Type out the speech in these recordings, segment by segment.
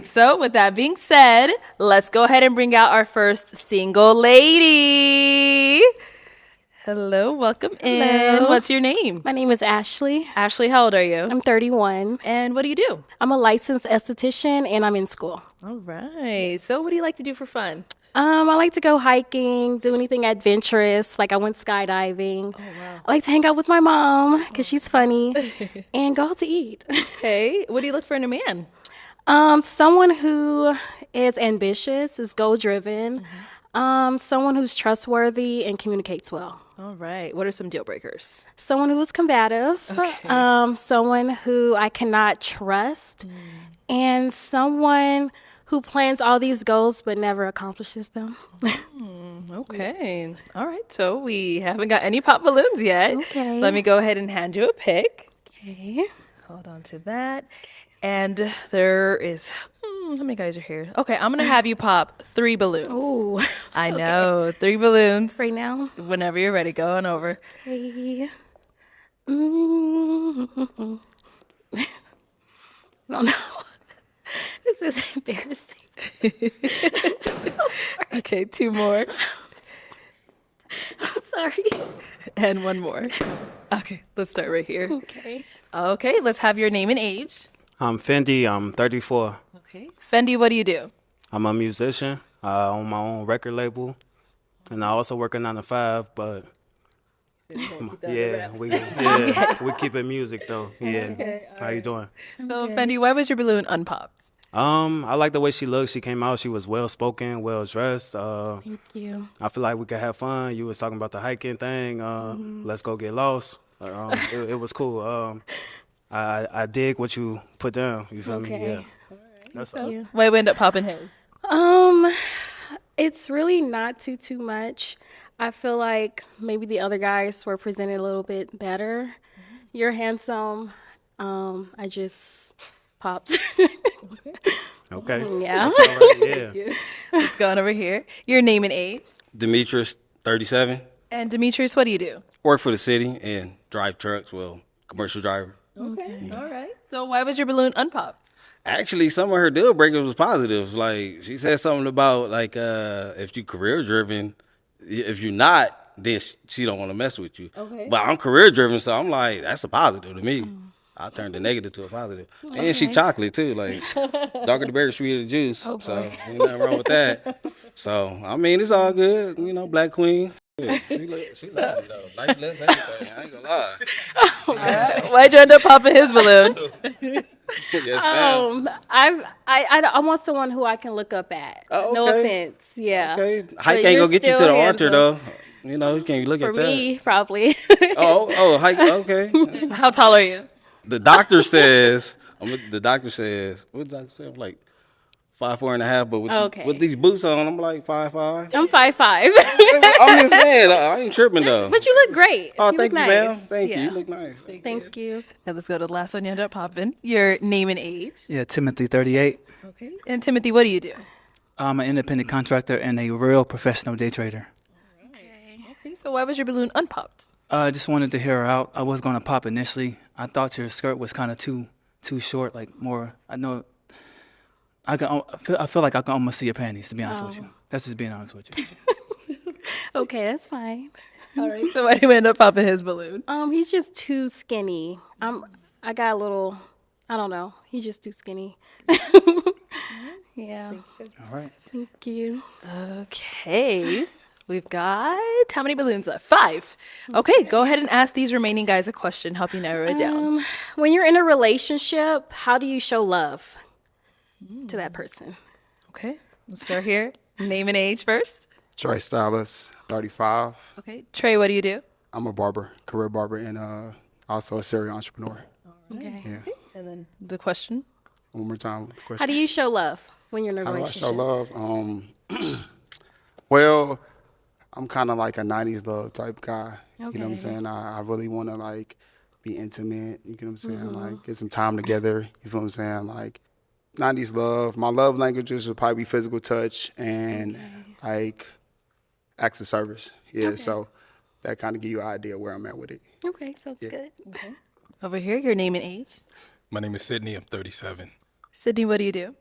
So with that being said, let's go ahead and bring out our first single lady. Hello, welcome in. Hello. What's your name? My name is Ashley. Ashley, how old are you? I'm 31. And what do you do? I'm a licensed esthetician and I'm in school. All right. So what do you like to do for fun? I like to go hiking, do anything adventurous. Like I went skydiving. Oh, wow. I like to hang out with my mom because she's funny and go out to eat. Okay. What do you look for in a man? Someone who is ambitious, is goal driven. Someone who's trustworthy and communicates well. All right. What are some deal breakers? Someone who is combative. Okay. Someone who I cannot trust. And someone who plans all these goals but never accomplishes them. Okay. All right. So we haven't got any pop balloons yet. Okay. Let me go ahead and hand you a pick. Okay. Hold on to that. And there is, how many guys are here? Okay, I'm going to have you pop 3 balloons. Ooh. I know, 3 balloons. Right now? Whenever you're ready, go on over. Okay. Mm. No, no. This is embarrassing. Okay, 2 more. I'm sorry. And 1 more. Okay, let's start right here. Okay. Okay, let's have your name and age. I'm Fendi. I'm 34. Okay. Fendi, what do you do? I'm a musician. I own my own record label, and I also work a 9 to 5. But we keep it music though. Yeah. Okay, How you doing? So, Fendi, why was your balloon unpopped? I like the way she looked. She came out. She was well spoken, well dressed. Thank you. I feel like we could have fun. You was talking about the hiking thing. Let's go get lost. It was cool. I dig what you put down. You feel me? Okay. Yeah. That's all. You. Why we end up popping his? It's really not too much. I feel like maybe the other guys were presented a little bit better. You're handsome. I just popped. Okay. Yeah. That's all right. Yeah. Let's go on over here. Your name and age. Demetrius, 37. And Demetrius, what do you do? Work for the city and drive trucks. Well, commercial driver. Okay. All right. So why was your balloon unpopped? Actually, some of her deal breakers was positives. Like she said something about like if you career driven, if you're not, then she don't want to mess with you. Okay. But I'm career driven, so I'm like that's a positive to me. I turned the negative to a positive. And she chocolate too, like darker the berry, sweeter the juice. So ain't nothing wrong with that. So I mean, it's all good. You know, Black Queen. Yeah, she lovely though. Nice lips, everything. I ain't gonna lie. Why'd you end up popping his balloon? Yes, ma'am. I want someone who I can look up at. Oh, No okay. offense. Yeah. Okay. But Hike ain't you're gonna get you to still the altar handsome. though. You know, you can't look For at that. me, probably. Hike. Okay. How tall are you? The doctor says. What the doctor say? I'm like 5'4.5", but Okay. with these boots on, I'm like 5'5". I'm 5'5". I'm just saying, I ain't tripping though. But you look great. Oh, you thank look you, nice. ma'am. Thank you. Yeah. You look nice. Thank you. And let's go to the last one you end up popping. Your name and age. Yeah, Timothy, 38. Okay. And Timothy, what do you do? I'm an independent contractor and a real professional day trader. Okay. So why was your balloon unpopped? I just wanted to hear her out. I was going to pop initially. I thought your skirt was kind of too short, like more. I know. I feel like I can almost see your panties, to be honest with you. That's just being honest with you. Okay, that's fine. All right. So why did we end up popping his balloon? He's just too skinny. I got a little, I don't know. He's just too skinny. Yeah. All right. Thank you. Okay. We've got how many balloons left? 5. Okay, go ahead and ask these remaining guys a question. Help you narrow it down. When you're in a relationship, how do you show love to that person? Okay, let's start here. Name and age first. Trey Stylist, 35. Okay, Trey, what do you do? I'm a barber, career barber, and also a serial entrepreneur. Okay. Yeah. And then the question. One more time. The question. How do you show love when you're in a How do I relationship? show love? Well, I'm kind of like a 90s love type guy. You know what I'm Okay. saying? I really want to like be intimate. You know what I'm saying? Like get some time together. You feel what I'm saying? Like 90s love. My love languages would probably be physical touch and like acts of service. Yeah. So that kind of give you an idea where I'm at with it. Okay, sounds good. Over here, your name and age. My name is Sydney. I'm 37. Sydney, what do you do?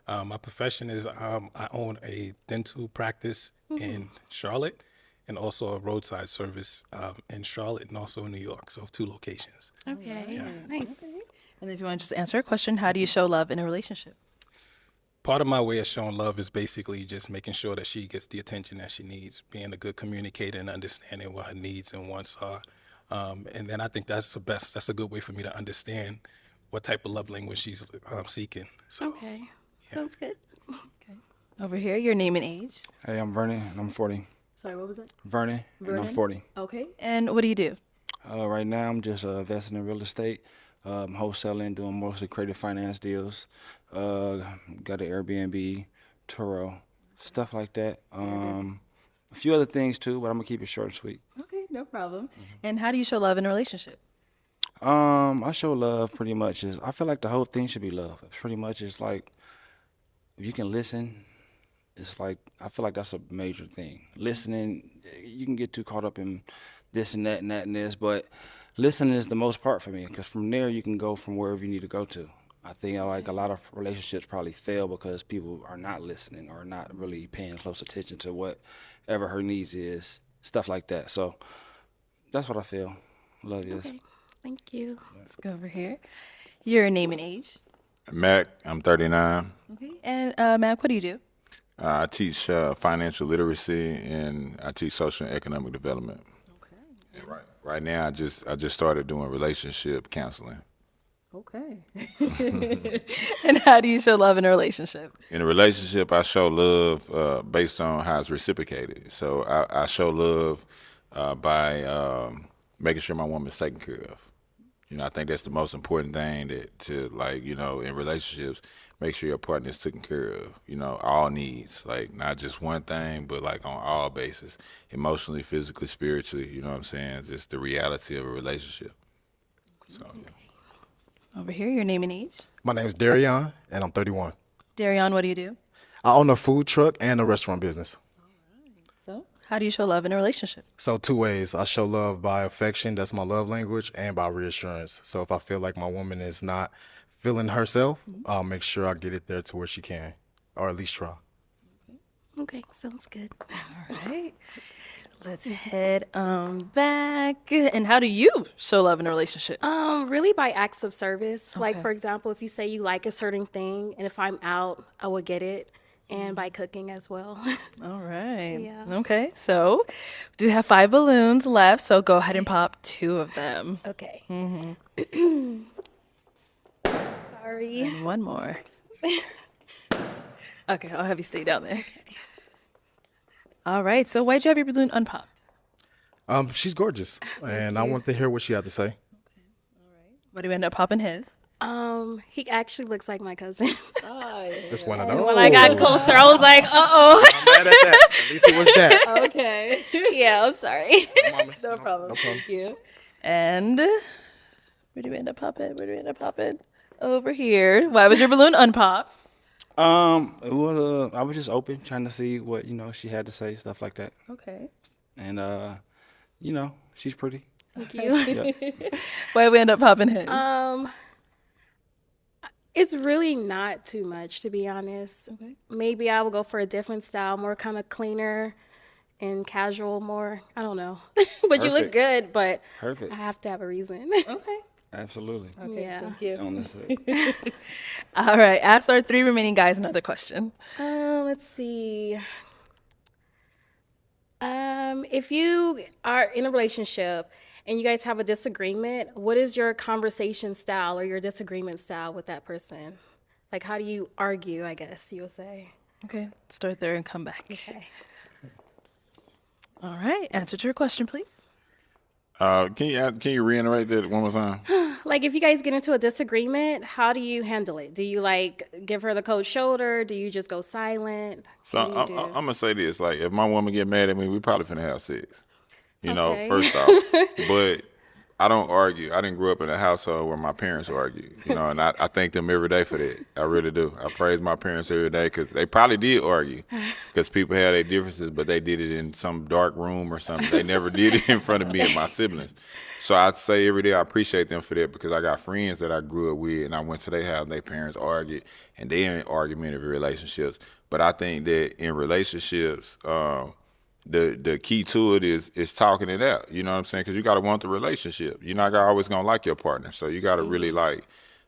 My profession is I own a dental practice in Charlotte and also a roadside service in Charlotte and also in New York. So 2 locations. Okay, nice. And if you want to just answer a question, how do you show love in a relationship? Part of my way of showing love is basically just making sure that she gets the attention that she needs, being a good communicator and understanding what her needs and wants are. And then I think that's a good way for me to understand what type of love language she's seeking. So, Okay, sounds good. Over here, your name and age. Hey, I'm Vernon, and I'm 40. Sorry, what was that? Vernon, and I'm Vernon? 40. Okay. And what do you do? Right now, I'm just investing in real estate, wholesaling, doing mostly creative finance deals. Got an Airbnb, Turo, stuff like that. A few other things too, but I'm gonna keep it short and sweet. Okay, no problem. And how do you show love in a relationship? I show love pretty much. I feel like the whole thing should be love. Pretty much, it's like if you can listen. It's like, I feel like that's a major thing. Listening, you can get too caught up in this and that and that and this, but listening is the most part for me, because from there you can go from wherever you need to go to. I think like a lot of relationships probably fail because people are not listening or not really paying close attention to whatever her needs is, stuff like that. So that's what I feel love is. Okay, thank you. Let's go over here. Your name and age. Mac, I'm 39. Okay. And Mac, what do you do? I teach financial literacy and I teach social and economic development. Okay. And right now, I just started doing relationship counseling. Okay. And how do you show love in a relationship? In a relationship, I show love based on how it's reciprocated. So I show love by making sure my woman's taken care of. I think that's the most important thing in relationships, make sure your partner is taken care of, all needs, like not just one thing, but like on all bases, emotionally, physically, spiritually, you know what I'm saying? Just the reality of a relationship. So, yeah. Over here, your name and age. My name is Darion, and I'm 31. Darion, what do you do? I own a food truck and a restaurant business. So, how do you show love in a relationship? So 2 ways. I show love by affection, that's my love language, and by reassurance. So if I feel like my woman is not feeling herself, I'll make sure I get it there to where she can, or at least try. Okay, sounds good. All right. Let's head back. And how do you show love in a relationship? Really by acts of service. Like, Okay. for example, if you say you like a certain thing, and if I'm out, I will get it. And by cooking as well. All right. Yeah. Okay. So, we do have 5 balloons left. So, go ahead and pop 2 of them. Okay. Sorry. And 1 more. Okay. I'll have you stay down there. All right. So, why'd you have your balloon unpopped? She's gorgeous, and I want to hear what she had to say. What do you end up popping his? He actually looks like my cousin. It's one of those. When I got closer, I was like, uh-oh. I'm mad at that. At least it was that. Okay. Yeah, I'm sorry. No problem. Thank you. And where do we end up popping? Over here. Why was your balloon unpopped? I was just open, trying to see what she had to say, stuff like that. Okay. And she's pretty. Thank you. Yeah. Why did we end up popping his? It's really not too much, to be honest. Okay. Maybe I will go for a different style, more kind of cleaner and casual, more. I don't know. But you look Perfect. good, but Perfect. I have to have a reason. Okay. Absolutely. Yeah. Thank you. On this side. All right. Ask our 3 remaining guys another question. Let's see. If you are in a relationship and you guys have a disagreement, what is your conversation style or your disagreement style with that person? Like, how do you argue, I guess you'll say? Okay. Start there and come back. Okay. All right. Answer to your question, please. Can you reiterate that one more time? Like, if you guys get into a disagreement, how do you handle it? Do you, like, give her the cold shoulder? Do you just go silent? So What do you I'm do? gonna say this: like, if my woman get mad at me, we probably finna have sex. Okay. First off, but I don't argue. I didn't grow up in a household where my parents argue, and I thank them every day for that. I really do. I praise my parents every day because they probably did argue because people had their differences, but they did it in some dark room or something. They never did it in front of me and my siblings. So I'd say every day I appreciate them for that because I got friends that I grew up with and I went to their house and their parents argued and they in argumentative relationships. But I think that in relationships, the key to it is talking it out. You know what I'm saying? Because you got to want the relationship. You're not always going to like your partner. So you got to really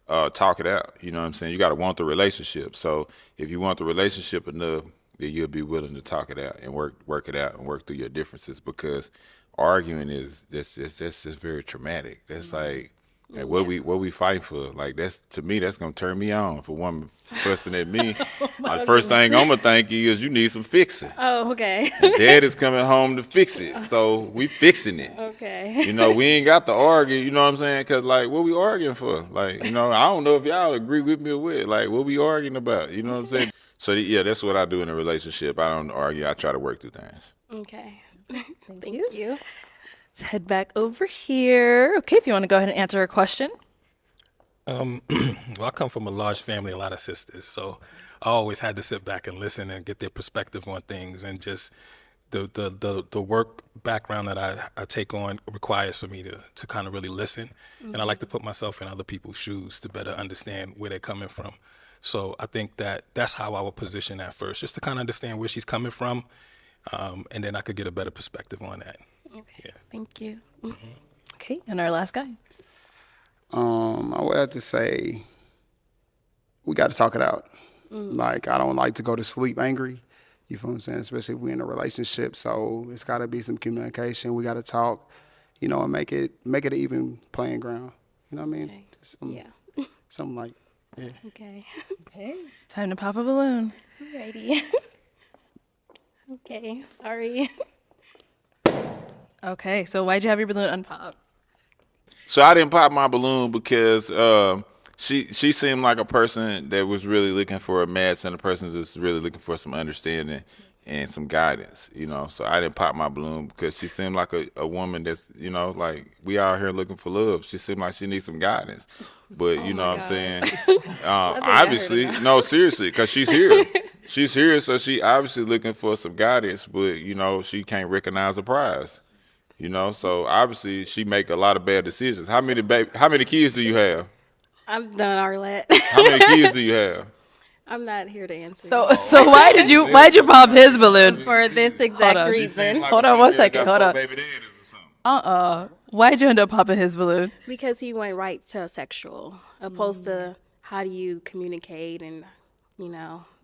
talk it out. You know what I'm saying? You got to want the relationship. So if you want the relationship enough, then you'll be willing to talk it out and work it out and work through your differences because arguing is that's just very traumatic. That's like what we fight for. Like that's to me that's gonna turn me on. If a woman fussing at me, the first thing I'm gonna think is you need some fixing. Oh, okay. And Dad is coming home to fix it, so we fixing it. Okay. We ain't got to argue. You know what I'm saying? Cause like what we arguing for? Like I don't know if y'all agree with me or what. Like what we arguing about? You know what I'm saying? So yeah, that's what I do in a relationship. I don't argue. I try to work through things. Okay. Thank you. Let's head back over here. Okay, if you want to go ahead and answer a question. Well, I come from a large family, a lot of sisters, so I always had to sit back and listen and get their perspective on things, and just the work background that I take on requires for me to kind of really listen, and I like to put myself in other people's shoes to better understand where they're coming from. So I think that's how I would position that first, just to kind of understand where she's coming from, and then I could get a better perspective on that. Okay. Yeah. Thank you. Okay, and our last guy. I would have to say we got to talk it out. Like I don't like to go to sleep angry. You feel what I'm saying? Especially if we're in a relationship. So it's got to be some communication. We got to talk, and make it an even playing ground. You know what I mean? Okay. Just something like Okay. Okay, time to pop a balloon. Alrighty. Okay. Sorry. Okay, so why'd you have your balloon unpopped? So I didn't pop my balloon because she seemed like a person that was really looking for a match and a person that's really looking for some understanding and some guidance, So I didn't pop my balloon because she seemed like a woman that's, like we out here looking for love. She seemed like she needs some guidance. But you know what I'm saying? Obviously, no, seriously, because she's here. She's here, so she obviously looking for some guidance, but she can't recognize a prize. So obviously she make a lot of bad decisions. How many kids do you have? I'm done, Arlette. How many kids do you have? I'm not here to answer. So why'd you pop his balloon? for this exact reason. Hold on 1 second. Hold on. Why'd you end up popping his balloon? Because he went right to sexual, opposed to how do you communicate and,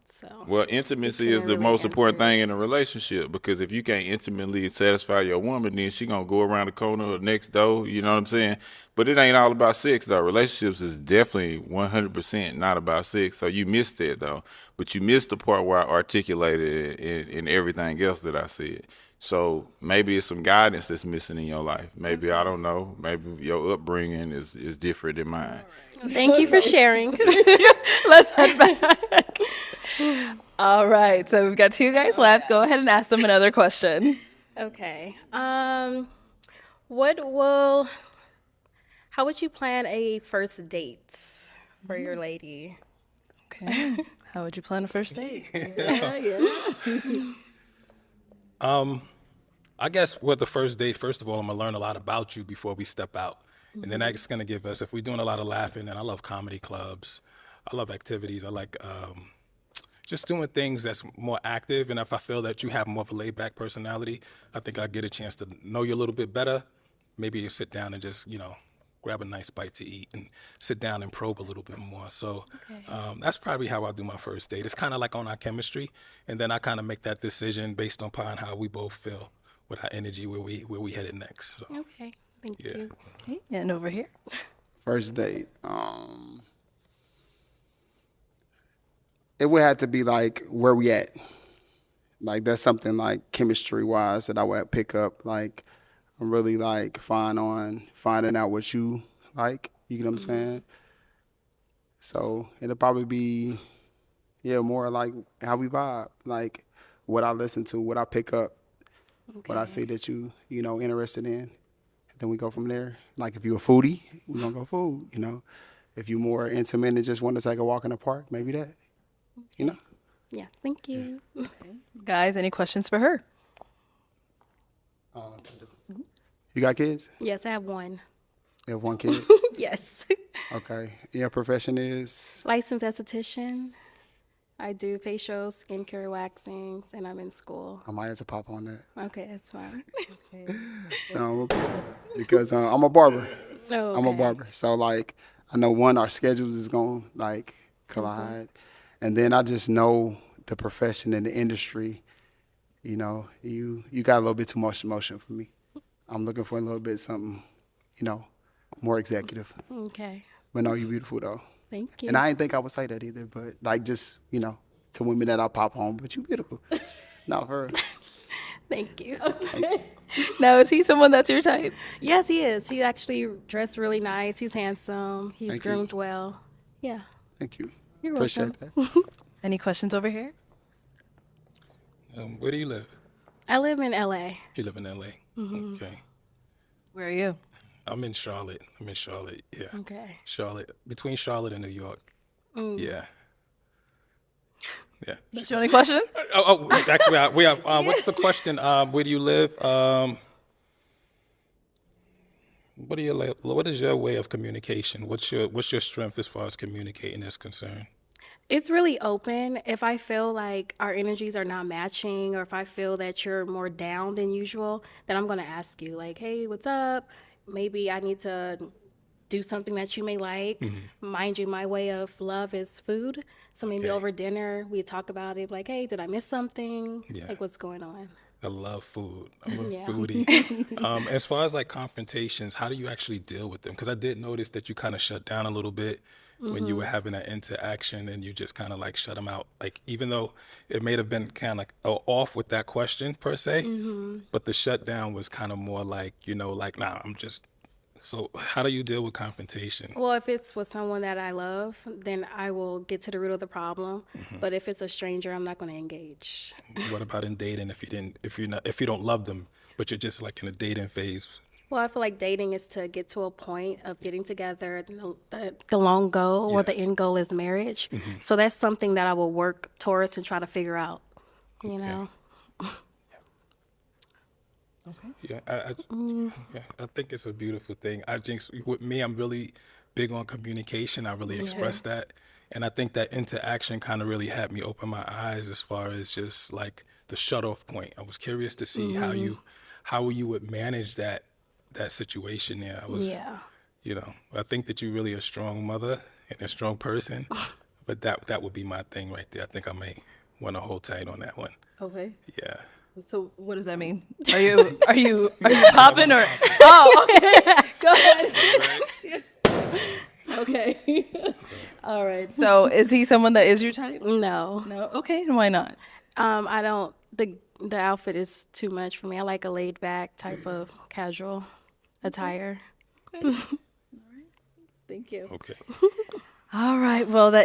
so. Well, intimacy You is can't the really most important answer thing in a relationship because if you can't intimately satisfy your woman, then she gonna go around the corner or next door. You know what I'm saying? But it ain't all about sex though. Relationships is definitely 100% not about sex. So you missed that though. But you missed the part where I articulated it in everything else that I said. So maybe it's some guidance that's missing in your life. Maybe I don't know. Maybe your upbringing is different than mine. Thank you for sharing. Let's head back. All right, so we've got 2 guys left. Go ahead and ask them another question. Okay. How would you plan a first date for your lady? Okay. How would you plan a first date? I guess with the first date, first of all, I'm gonna learn a lot about you before we step out. And then that's gonna give us, if we're doing a lot of laughing, and I love comedy clubs, I love activities, I like just doing things that's more active. And if I feel that you have more of a laid back personality, I think I get a chance to know you a little bit better. Maybe you sit down and just, grab a nice bite to eat and sit down and probe a little bit more. So that's probably how I do my first date. It's kind of like on our chemistry, and then I kind of make that decision based upon how we both feel with our energy, where we headed next. So, Okay, thank you. Okay, and over here. first date. It would have to be like where we at. Like that's something like chemistry wise that I would pick up. Like I'm really like fine on finding out what you like. You know what I'm saying? So it'll probably be more like how we vibe. Like what I listen to, what I pick up, what I see that you interested in. then we go from there. Like if you're a foodie, we're gonna go food. You know, if you're more intimate and just want to take a walk in the park, maybe that. You know. Yeah, thank you. Guys, any questions for her? You got kids? Yes, I have one. You have one kid? Yes. Okay. Your profession is? Licensed esthetician. I do facials, skincare, waxings, and I'm in school. I might have to pop on that. Okay, that's fine. No, because I'm a barber. Oh, I'm a okay. barber. So, like, I know, our schedules is going to, like, collide. And then I just know the profession and the industry, you know, you got a little bit too much emotion for me. I'm looking for a little bit something, you know, more executive. Okay. But no, you're beautiful, though. Thank you. And I didn't think I would say that either, but, like, just, you know, to women that I pop on, but you beautiful. No, for real. Thank you. Now, is he someone that's your type? Yes, he is. He actually dressed really nice. He's handsome. He's Thank you. groomed well. Yeah. Thank you. You're Appreciate welcome. that. Any questions over here? Where do you live? I live in LA. You live in L.A. Okay. Where are you? I'm in Charlotte. Yeah. Okay. Charlotte, between Charlotte and New York. Yeah. Yeah. That's your only question? Actually, we have. What's the question? Where do you live? What is your way of communication? What's your strength as far as communicating is concerned? It's really open. If I feel like our energies are not matching, or if I feel that you're more down than usual, then I'm going to ask you, like, hey, what's up? Maybe I need to do something that you may like. Mind you, my way of love is food. So maybe over dinner, we talk about it, like, hey, did I miss something? Yeah. Like, what's going on? I love food. I'm a Yeah. foodie. As far as like confrontations, how do you actually deal with them? Because I did notice that you kind of shut down a little bit when you were having that interaction, and you just kind of like shut them out. Like, even though it may have been kind of off with that question per se, but the shutdown was kind of more like, you know, like, nah, I'm just. So how do you deal with confrontation? Well, if it's with someone that I love, then I will get to the root of the problem. But if it's a stranger, I'm not going to engage. What about in dating? If you don't love them, but you're just like in a dating phase? Well, I feel like dating is to get to a point of getting together. The long goal or the end goal is marriage. So that's something that I will work towards and try to figure out, you know? Okay. Yeah, I think it's a beautiful thing. I think with me, I'm really big on communication. I really express that. And I think that interaction kind of really had me open my eyes as far as just like the shut off point. I was curious to see how you would manage that situation there. You know, I think that you're really a strong mother and a strong person, but that would be my thing right there. I think I may want to hold tight on that one. Okay. Yeah. So what does that mean? Are you popping or? Oh, okay. Go ahead. Okay. All right. So is he someone that is your type? No. No. Okay. And why not? I don't. The outfit is too much for me. I like a laid back type of casual attire. Okay. All right. Thank you. Okay. All right. Well, that